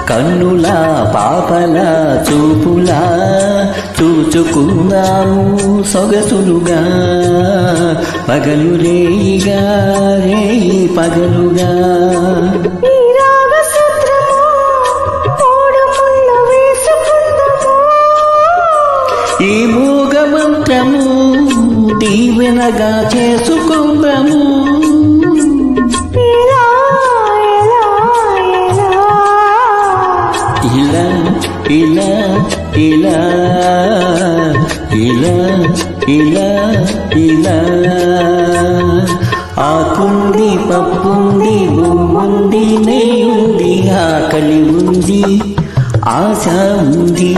కన్నులా పాపలా చూపులా చూచుకున్నాము సొగసులుగా పగలు రేయిగా రేయి పగలుగా ఈ మూగమంత్రము దీవెనగా చేసుకుందాము ఇలా ఇలా ఇలా ఇలా ఇలా ఇలా ఆకుంది పప్పుంది బొమ్ముంది నెయ్యుంది ఆకలి ఉంది ఆశ ఉంది